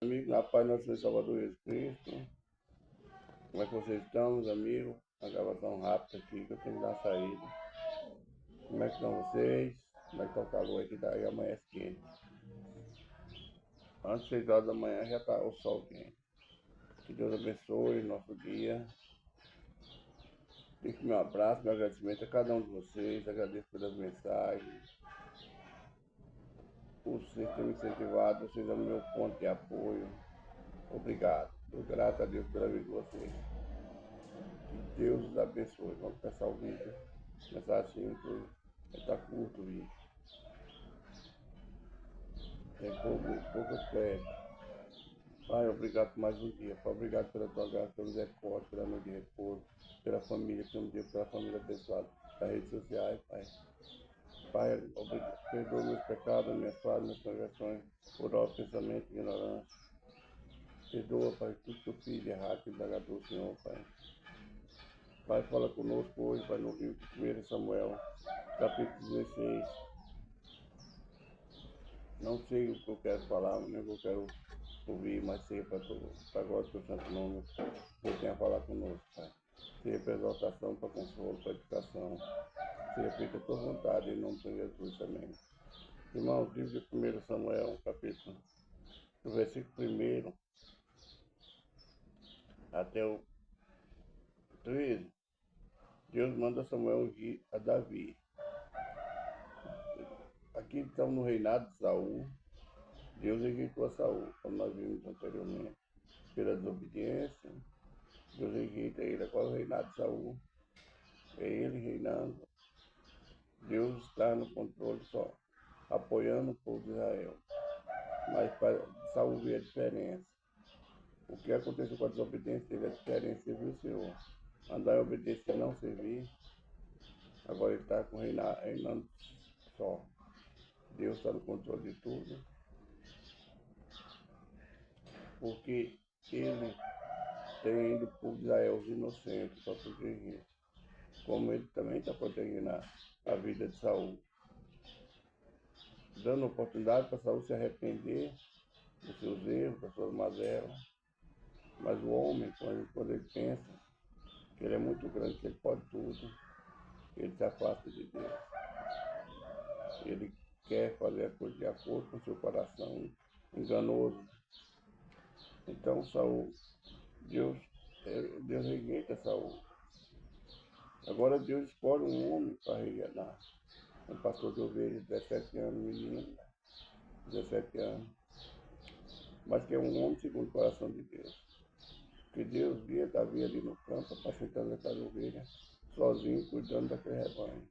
Amigo, na paz do nosso Senhor e Salvador Jesus Cristo. Como é que vocês estão, meus amigos? Uma gravação rápida aqui que eu tenho que dar uma saída. Como é que estão vocês? Como é que está o calor aqui? Daí amanhece quente. Antes de 6 horas da manhã já está o sol quente. Que Deus abençoe o nosso dia. Deixo meu abraço, meu agradecimento a cada um de vocês. Agradeço pelas mensagens. Por vocês terem me incentivado, vocês são o meu ponto de apoio. Obrigado. Estou grato a Deus pela vida de vocês. Que Deus os abençoe. Vamos começar o vídeo. Começar assim, que está curto o vídeo. Tem pouco tempo. Pai, obrigado por mais um dia. Pai, obrigado pela tua graça, pela misericórdia, pela noite de repouso, pela família que eu pela família abençoada, das redes sociais, Pai. Pai, perdoa meus pecados, minhas falhas, minhas transgressões, por all pensamento e ignorância. Perdoa, Pai, tudo que eu fiz de errado, que desagadou, Senhor, Pai. Pai, fala conosco hoje, Pai, no livro de 1 Samuel, capítulo 16. Não sei o que eu quero falar, nem o que eu quero ouvir, mas seja para a glória do teu santo nome, que tenha a falar conosco, Pai. Seja para exaltação, para consolo, para edificação. Seja feita a tua vontade, em nome de Jesus também. Irmãos, livro de 1 Samuel, capítulo, do versículo 1 até o 13, Deus manda Samuel ungir a Davi. Aqui estamos no reinado de Saul. Deus rejeitou a Saul, como nós vimos anteriormente, pela desobediência. Deus rejeita ele. Agora o reinado de Saul é ele reinando. Deus está no controle só, apoiando o povo de Israel. Mas para Saul vê a diferença. O que aconteceu com a desobediência teve a diferença, você viu, Senhor? Andar em obediência e não servir. Agora ele está reinando só. Deus está no controle de tudo. Porque ele tem ainda o povo de Israel, os inocentes, para proteger. Como ele também está protegendo a vida de Saul. Dando oportunidade para Saul se arrepender dos seus erros, das suas mazelas. Mas o homem, quando ele pensa que ele é muito grande, que ele pode tudo, ele se afasta de Deus. Ele quer fazer a coisa de acordo com o seu coração enganoso. Então Saul, Deus rejeita Saul. Agora Deus escolhe um homem para reinar. Um pastor de ovelhas, 17 anos, menino, 17 anos. Mas que é um homem segundo o coração de Deus. Que Deus via Davi ali no campo, apacentando aquela ovelha, sozinho, cuidando daquele rebanho.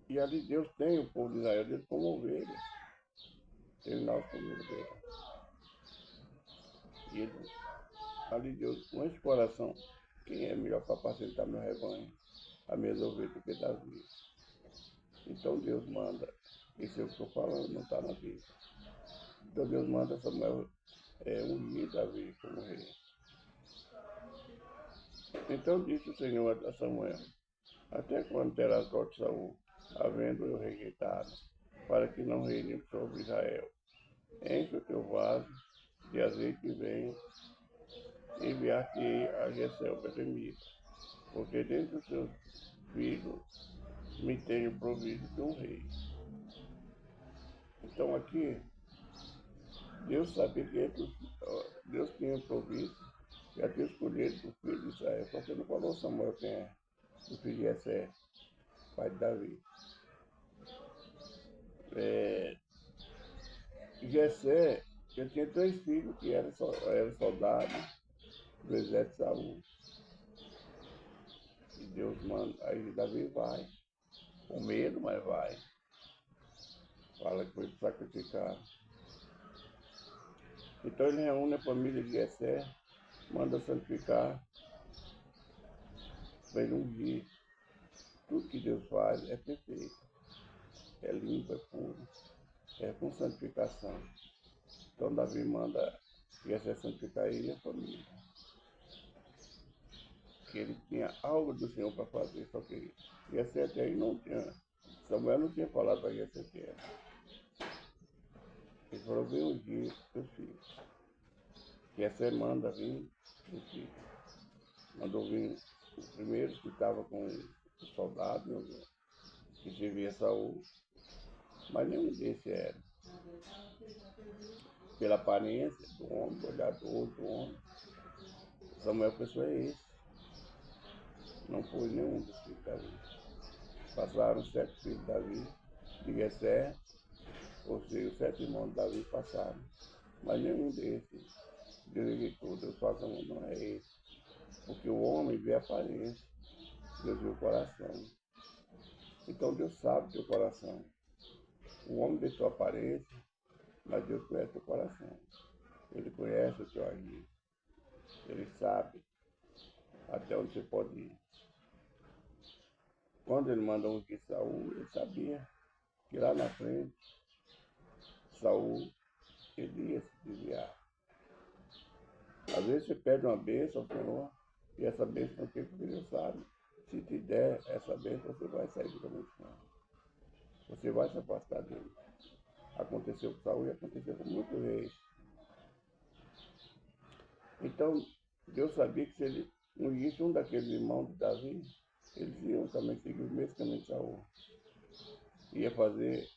E ali Deus tem o povo de Israel dele como ovelhas. Tem nós como ovelhas. E ele, ali Deus, com esse coração, quem é melhor para apacentar meu rebanho, a minhas ovelhas, do que Davi? Então Deus manda, isso é o que eu estou falando, não está na Bíblia. Então Deus manda Samuel ungir Davi como rei. Então disse o Senhor a Samuel: até quando terás dó de Saul, havendo eu rejeitado, para que não reine sobre Israel? Enche o teu vaso de azeite e vem, enviar-te-ei a Jessé o Belemita, porque dentre os seus filhos me tenho provido de um rei. Então aqui, Deus sabia que Deus tinha provido, já tinha escolhido o filho de Israel, só que não falou Samuel quem é, o filho de Jessé, pai de Davi. Jessé, eu tinha 3 filhos que eram soldados do exército de Saul. E Deus manda, aí Davi vai, com medo, mas vai. Fala que foi sacrificar. Então ele reúne a família de Jessé, manda santificar, para ele ungir. Tudo que Deus faz é perfeito, é limpo, é puro, é com santificação. Então Davi manda Jessé santificar ele e a família. Que ele tinha algo do Senhor para fazer, só que Jessé até aí não tinha. Samuel não tinha falado para Jessé que era. Ele falou, vem um dia, teus filhos. Que essa manda vir, teus filhos. Mandou vir os primeiros que estavam com os soldados, que servia Saul, mas nenhum desses era. Pela aparência do homem, do olhador do homem, Samuel pensou, é esse. Não foi nenhum dos filhos de Davi. Passaram 7 filhos de Davi, de Jessé, ou seja, os 7 irmãos de Davi passaram. Mas nenhum desses, Deus rejeitou, Deus faça não é esse. Porque o homem vê a aparência, Deus vê o coração. Então Deus sabe o teu coração. O homem vê tua aparência, mas Deus conhece o teu coração. Ele conhece o teu agir. Ele sabe até onde você pode ir. Quando ele mandou ungir Saul, ele sabia que lá na frente, Saul ele ia se desviar. Às vezes você pede uma bênção ao Senhor, e essa bênção não tem porque Deus sabe. Se te der essa bênção, você vai sair do caminho do Senhor. Você vai se afastar dele. Aconteceu com Saul e aconteceu com muitos reis. Então, Deus sabia que se ele ungisse um daqueles irmãos de Davi, eles iam também seguir o mesmo caminho de Saul. Ia fazer,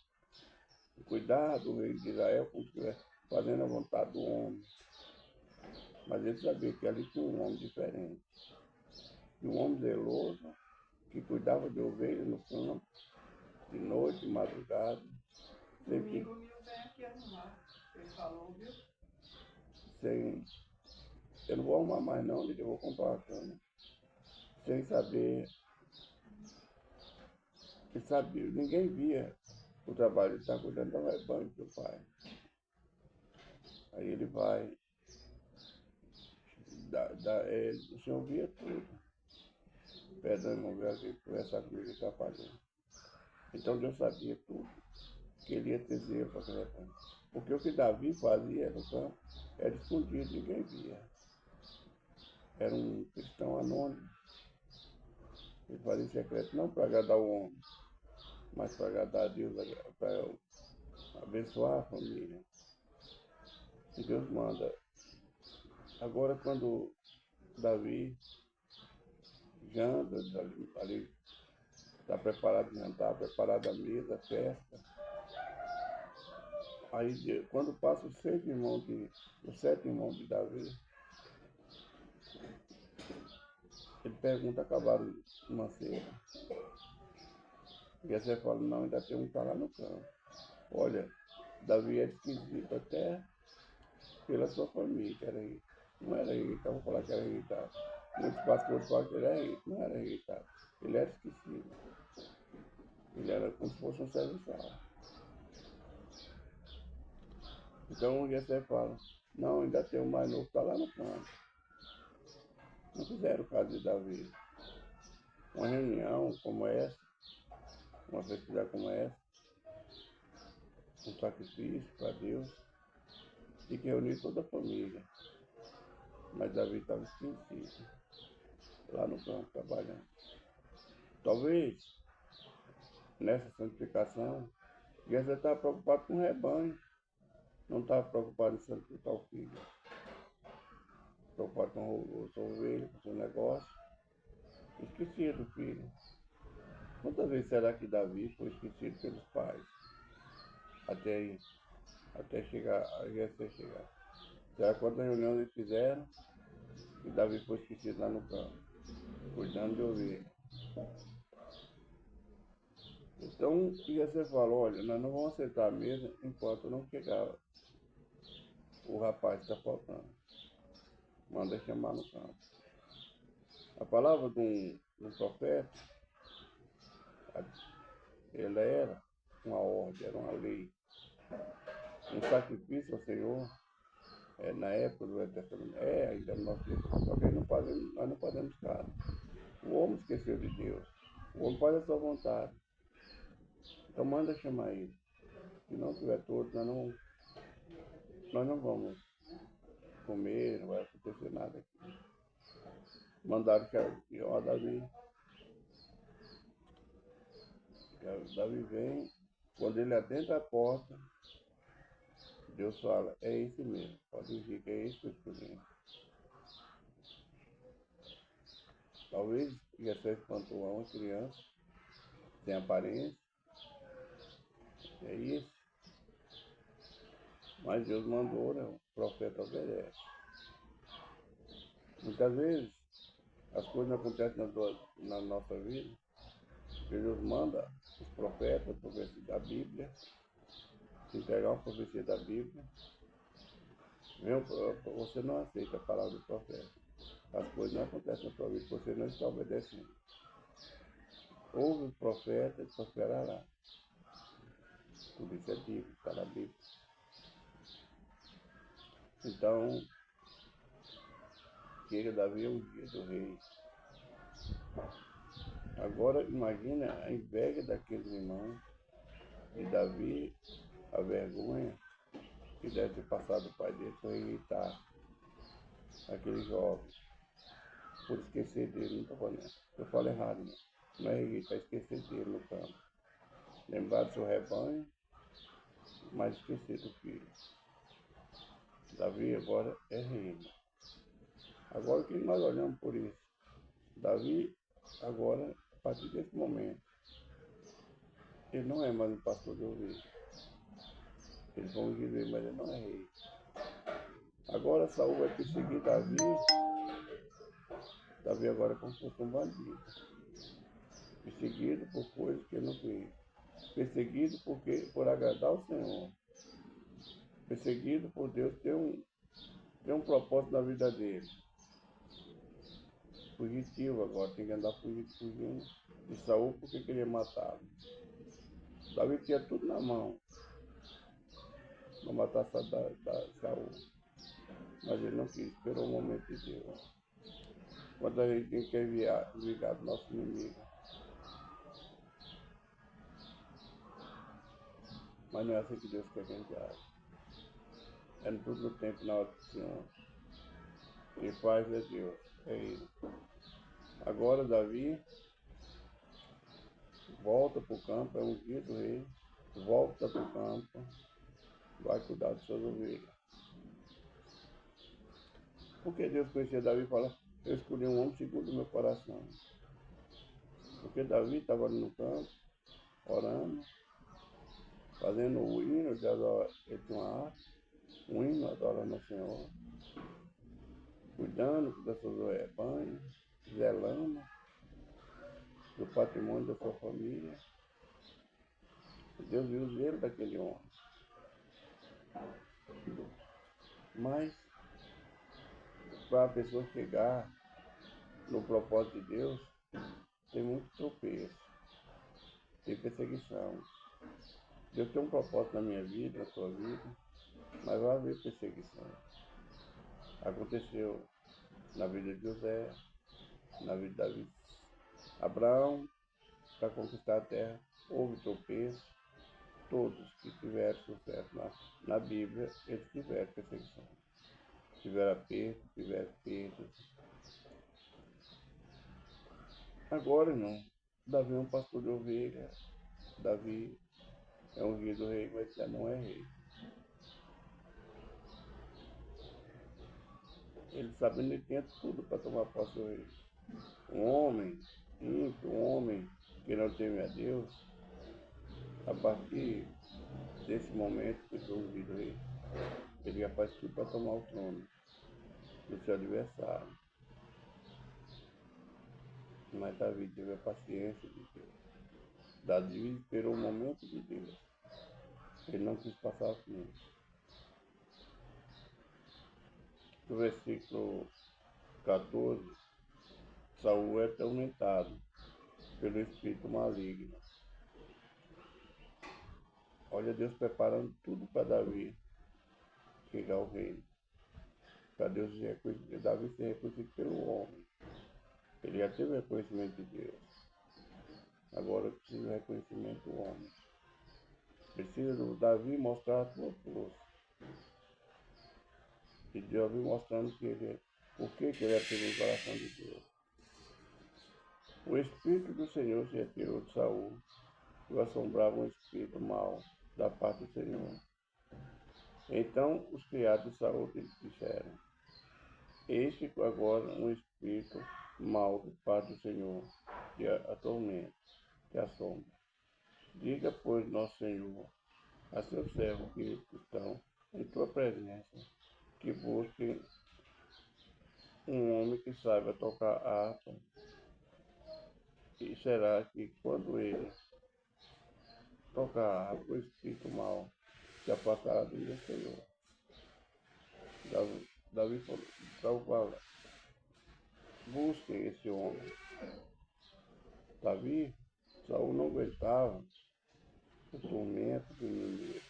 cuidar do rei de Israel como se estivesse fazendo a vontade do homem. Mas ele sabia que ali tinha um homem diferente. E um homem zeloso, que cuidava de ovelhas no campo, de noite, de madrugada. Domingo meu vem aqui arrumar. Ele falou, viu? Sem, eu não vou arrumar mais não, eu vou comprar uma cama. Sem saber, ninguém via o trabalho, ele está cuidando do rebanho do pai. Aí ele vai, o Senhor via tudo. Perdão, irmão, veio conversar comigo e atrapalhou. Então Deus sabia tudo, que ele ia ter zelo para aquele rebanho. Porque o que Davi fazia no campo era escondido, ninguém via. Era um cristão anônimo. Ele fazia em secreto, não para agradar o homem, mas para agradar a Deus, para abençoar a família. E Deus manda. Agora, quando Davi janta, ali está preparado de jantar, preparada a mesa, a festa. Aí, quando passa os 7 irmãos de Davi, ele pergunta, acabaram uma ceia? E aí você fala, não, ainda tem um que está lá no campo. Olha, Davi era esquisito até pela sua família, era rico. Não era irritado, vou falar que era irritado. Muitos pastores falam que ele era rico, não era irritado. Ele era esquecido. Ele era como se fosse um serviçal. Então o Jessé fala, não, ainda tem um mais novo que está lá no campo. Não fizeram o caso de Davi. Uma reunião como essa, uma festividade como essa, um sacrifício para Deus, e que reunir toda a família. Mas Davi estava esquecido, lá no campo, trabalhando. Talvez, nessa santificação, Jessé estava preocupado com o rebanho, não estava preocupado em santificar o filho. Preocupado com a sua ovelha, com o seu negócio. Esquecia do filho. Quantas vezes será que Davi foi esquecido pelos pais? Até chegar, a Jessé chegar. Será quantas reuniões eles fizeram e Davi foi esquecido lá no campo, cuidando de ovelha. Então, Jessé falou, olha, nós não vamos aceitar a mesa enquanto não chegar o rapaz que está faltando. Manda chamar no campo. A palavra de um profeta, ela era uma ordem, era uma lei. Um sacrifício ao Senhor, na época do Velho Testamento, ainda no nosso tempo, só que nós não fazemos caso. O homem esqueceu de Deus. O homem faz a sua vontade. Então manda chamar ele. Se não tiver todo, nós não vamos comer, não vai acontecer nada aqui. Mandaram que ó, Davi vem, quando ele adentra a porta, Deus fala, é esse mesmo, pode vir que é esse que eu escolhi. Talvez Jessé espantou uma criança, sem aparência, é isso. Mas Deus mandou, né? O profeta obedece. Muitas vezes as coisas não acontecem na nossa vida, porque Deus manda os profetas, a profecia da Bíblia, se entregar uma profecia da Bíblia. Você não aceita a palavra do profeta. As coisas não acontecem na sua vida, você não está obedecendo. Ouve o profeta e prosperará. Tudo isso é Bíblia, está na Bíblia. Então, chega Davi um dia do rei. Agora imagina a inveja daqueles irmãos de Davi, a vergonha que deve ter passado o pai dele por rejeitar aquele jovem, por esquecer dele, não estou falando. Eu falo errado, não é rejeitar, esquecer dele no campo. Lembrar do seu rebanho, mas esquecer do filho. Davi agora é rei. Agora o que nós olhamos por isso? Davi, agora, a partir desse momento, ele não é mais um pastor de ovelha. Ele foi ungido, mas ele não é rei. Agora Saul vai perseguir Davi. Davi agora é como se fosse um bandido. Perseguido por coisas que ele não fez. Perseguido por agradar o Senhor. Perseguido por Deus ter um propósito na vida dele. Fugitivo agora, tem que andar fugindo de Saul porque queria matá-lo. Davi tinha tudo na mão para matar Saul. Mas ele não quis, esperou o momento de Deus. Quando a gente quer vingar do nosso inimigo. Mas não é assim que Deus quer que a gente age. É no tudo no tempo, na hora do Senhor. Quem faz é Deus, é Ele. Agora Davi volta para o campo, é um dia do rei, volta para o campo, vai cuidar de suas ovelhas. Porque Deus conhecia Davi e fala, eu escolhi um homem segundo o meu coração. Porque Davi estava ali no campo, orando, fazendo o hino, ele tinha uma arte, um hino adorando ao Senhor, cuidando das suas rebanhos, zelando do patrimônio da sua família. Deus viu o zelo daquele homem. Mas, para a pessoa chegar no propósito de Deus, tem muito tropeço, tem perseguição. Deus tem um propósito na minha vida, na sua vida, mas vai haver perseguição. Aconteceu na vida de José, na vida de Davi. Abraão, para conquistar a terra, houve tropeço. Todos que tiveram sucesso na Bíblia, eles tiveram perseguição. Tiveram aperto, tiveram perdas. Agora não. Davi é um pastor de ovelha. Davi é ungido rei, mas já não é rei. Ele sabendo que tinha tudo para tomar posse do rei. Um homem ímpio, um homem que não teme a Deus, a partir desse momento que foi ungido rei, ele já faz tudo para tomar o trono do seu adversário. Mas Davi teve a paciência de Deus. Davi esperou o momento de Deus. Ele não quis passar fome. No versículo 14, Saul é atormentado pelo espírito maligno. Olha Deus preparando tudo para Davi chegar ao reino. Para Deus ser reconhecido, Davi ser reconhecido pelo homem. Ele já teve reconhecimento de Deus. Agora precisa do reconhecimento do homem. Precisa do Davi mostrar a sua força. E Davi mostrando por que ele é segundo o coração de Deus. O Espírito do Senhor se retirou de Saul, e o assombrava um espírito mau da parte do Senhor. Então os criados de Saul disseram: eis que agora um espírito mau de parte do Senhor que atormenta, que assombra. Diga, pois, nosso Senhor, a seus servos que estão em tua presença, que busquem um homem que saiba tocar harpa, e será que quando ele tocar a harpa, o espírito mau se afastará do meu Senhor. Davi falou, busquem esse homem. Davi, Saul não aguentava o tormento do inimigo.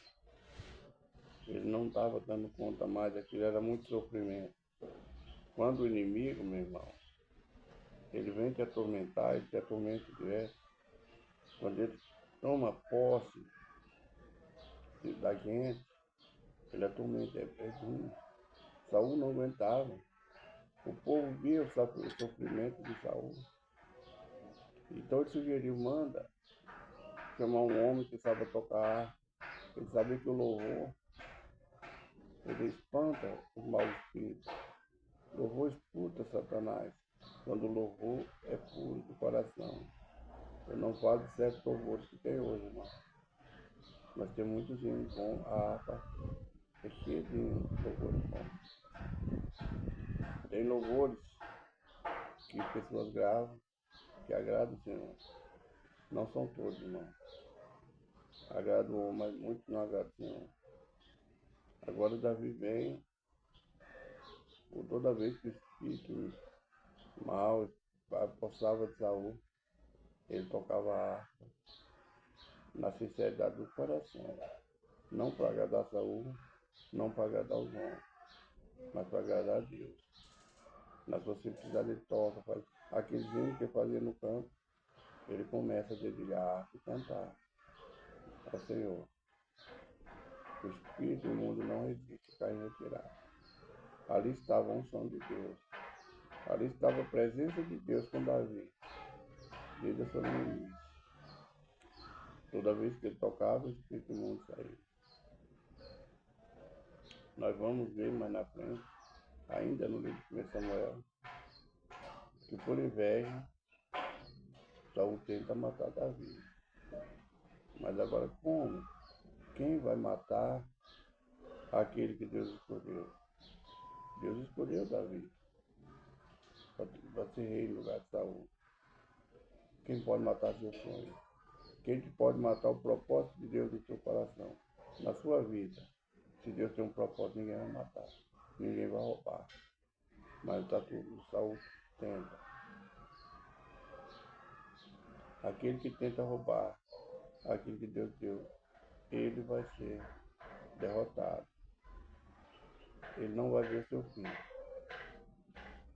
Ele não estava dando conta mais daquilo, era muito sofrimento. Quando o inimigo, meu irmão, ele vem te atormentar, ele te atormenta direto. Quando ele toma posse da gente, ele atormenta, é ruim. Saul não aguentava. O povo via o sofrimento de Saul. Então ele sugeriu, manda chamar um homem que sabe tocar. Ele sabia que o louvor, ele espanta os maus espíritos. O louvor expulsa Satanás, quando o louvor é puro do coração. Eu não falo de certos louvores que tem hoje, irmão. Mas tem muitos hinos bons, a harpa é cheia de louvores bons. Tem louvores que pessoas gravam, que agradam o Senhor. Não são todos, irmão. Agrada o homem, mas muitos não agradam o Senhor. Agora Davi vem, por toda vez que o espírito mal apossava de Saul, ele tocava a harpa na sinceridade do coração. Não para agradar Saul, não para agradar os homens, mas para agradar a Deus. Na sua simplicidade ele toca, faz aqueles hinos que ele fazia no campo, ele começa a dedilhar a harpa e cantar ao Senhor. O espírito imundo não resiste, cai em retirada. Ali estava a unção de Deus. Ali estava a presença de Deus com Davi, desde a sua início. Toda vez que ele tocava, o espírito imundo saía. Nós vamos ver mais na frente, ainda no livro de 1 Samuel, que por inveja, Saul tenta matar Davi. Mas agora como? Quem vai matar aquele que Deus escolheu? Deus escolheu Davi para ser rei no lugar de Saul. Quem pode matar seu sonho? Quem pode matar o propósito de Deus no seu coração, na sua vida? Se Deus tem um propósito, ninguém vai matar, ninguém vai roubar. Mas está tudo, Saul tenta. Aquele que tenta roubar aquilo que Deus deu, ele vai ser derrotado. Ele não vai ver o seu fim.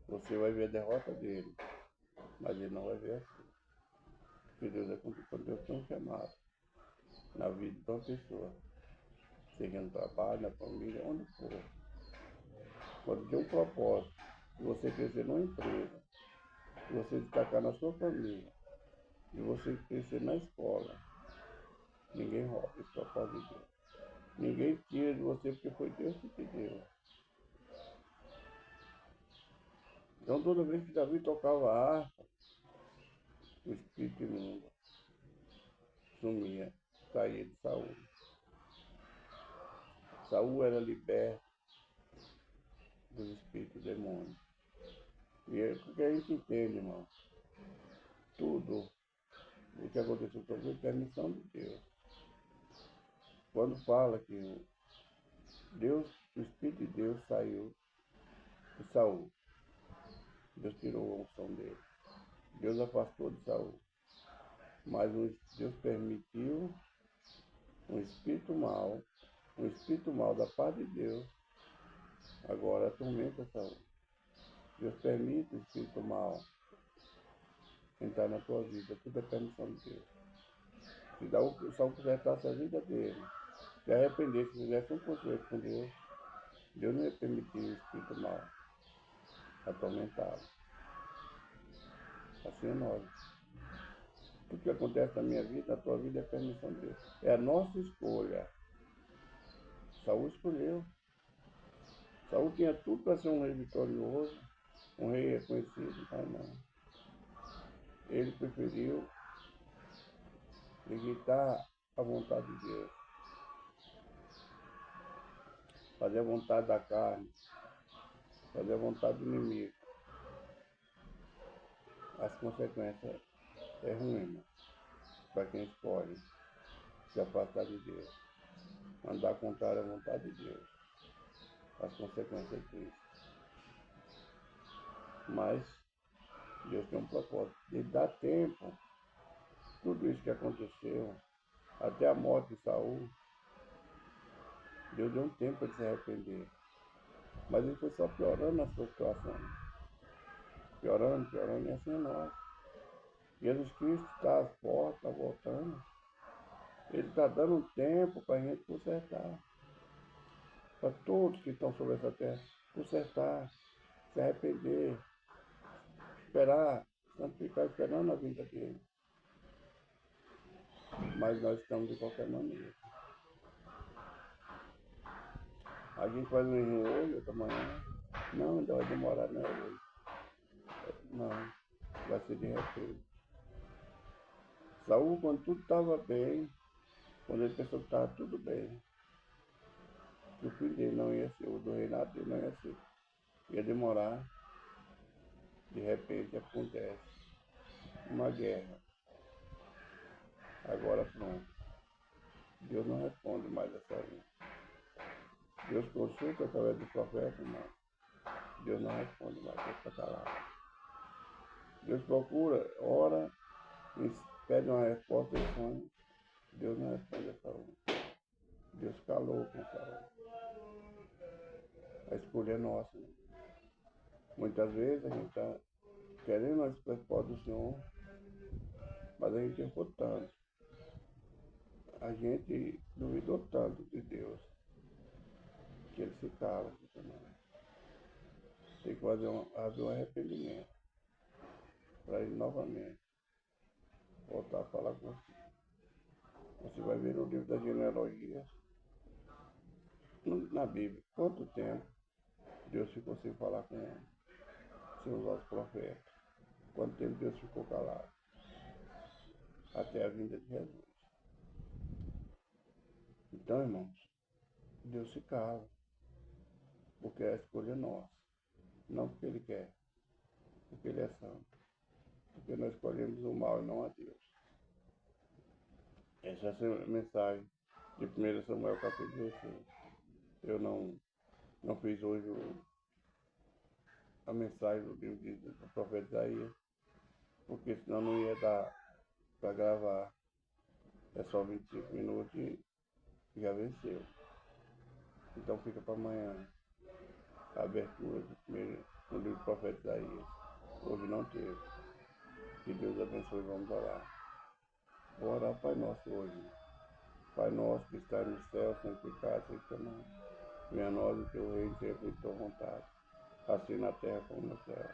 Você vai ver a derrota dele, mas ele não vai ver a sua. Porque Deus é quando Deus tem um chamado na vida de uma pessoa, seja no trabalho, na família, onde for. Quando tem um propósito, de você crescer numa empresa, de você destacar na sua família, de você crescer na escola, ninguém rouba esse propósito de Deus. Ninguém tira de você porque foi Deus que te deu. Então toda vez que Davi tocava a harpa, o espírito imundo sumia, saía de Saul. Saul era liberto dos espíritos demônios. E é o que a gente entende, irmão. Tudo o que aconteceu foi permissão de Deus. Quando fala que Deus, o Espírito de Deus saiu de Saul, Deus tirou a unção dele. Deus afastou de Saul. Mas Deus permitiu um espírito mau da parte de Deus, agora atormenta Saul. Deus permite o espírito mau entrar na tua vida, tudo é permissão de Deus. Se Saul consertasse a vida dele, se arrependesse, se fizesse um conserto com Deus, Deus não ia permitir o espírito mau atormentá-lo. Assim é nós. Tudo que acontece na minha vida, na tua vida, é permissão de Deus. É a nossa escolha Saul escolheu. Saul tinha tudo para ser um rei vitorioso, um rei reconhecido, mas não. Ele preferiu rejeitar a vontade de Deus, fazer a vontade da carne, fazer a vontade do inimigo. As consequências é ruim para quem escolhe se afastar de Deus, andar contrário à vontade de Deus. As consequências disso. Mas Deus tem um propósito. Ele dá tempo. Tudo isso que aconteceu, até a morte de Saul, Deus deu um tempo para ele se arrepender. Mas ele foi só piorando a sua situação. Piorando, e assim é nós. Jesus Cristo está às portas, está voltando. Ele está dando um tempo para a gente consertar. Para todos que estão sobre essa terra, consertar, se arrepender, esperar, santificar, esperando a vinda dele. Mas nós estamos de qualquer maneira. A gente faz um enredo hoje, outra manhã. Não, ainda vai demorar, não é hoje. Não, vai ser de repente. Saul, quando tudo estava bem, quando ele pensou que estava tudo bem, que o filho dele não ia ser, o do reinado dele não ia ser, ia demorar, de repente acontece uma guerra. Agora pronto. Deus não responde mais essa aí. Deus consulta através do profeta, não. Deus não responde mais, Deus está calado. Deus procura, ora, pede uma resposta e sonho. Deus não responde a Saul. Deus calou com Saul. A escolha é nossa. Né? Muitas vezes a gente está querendo a resposta do Senhor, mas a gente errou tanto. A gente duvidou tanto de Deus que ele se cala. Tem que haver um arrependimento para ele novamente voltar a falar com você. Você vai ver no livro das genealogias, na Bíblia, quanto tempo Deus ficou sem falar com seus profetas. Quanto tempo Deus ficou calado. Até a vinda de Jesus. Então, irmãos, Deus se cala. Porque a escolha é nossa. Não porque Ele quer. Porque Ele é santo. Porque nós escolhemos o mal e não a Deus. Essa é a mensagem de 1 Samuel capítulo 16. Eu não fiz hoje a mensagem do livro do profeta Isaías, porque senão não ia dar para gravar. É só 25 minutos e já venceu. Então fica para amanhã a abertura do livro do profeta Isaías. Hoje não teve. Que Deus abençoe, vamos orar. Vou orar Pai Nosso hoje. Pai Nosso que está no céu, santificado seja o teu nome. Venha a nós o teu reino, seja feita a tua vontade, assim na terra como no céu.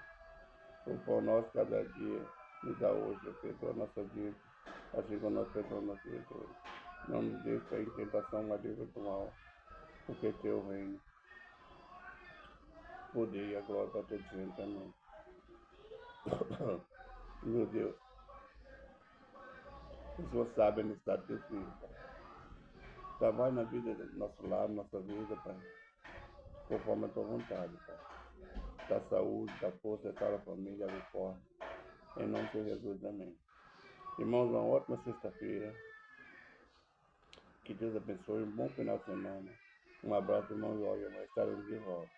O pão nosso cada dia nos dá hoje, perdoa nossas dívidas, assim como nós perdoamos nossos devedores. Não nos deixe cair em tentação, mas livra do mal, porque teu reino, o poder e a glória para todos sempre. Amém. Meu Deus, o Senhor sabe a necessidade do teu filho, Pai. Trabalhe na vida do nosso lar, nossa vida, Pai, conforme a tua vontade, Pai. Da saúde, da força, da família, da força. Em nome de Jesus, amém. Irmãos, uma ótima sexta-feira. Que Deus abençoe. Um bom final de semana. Um abraço, irmãos. Olha, nós estaremos de volta.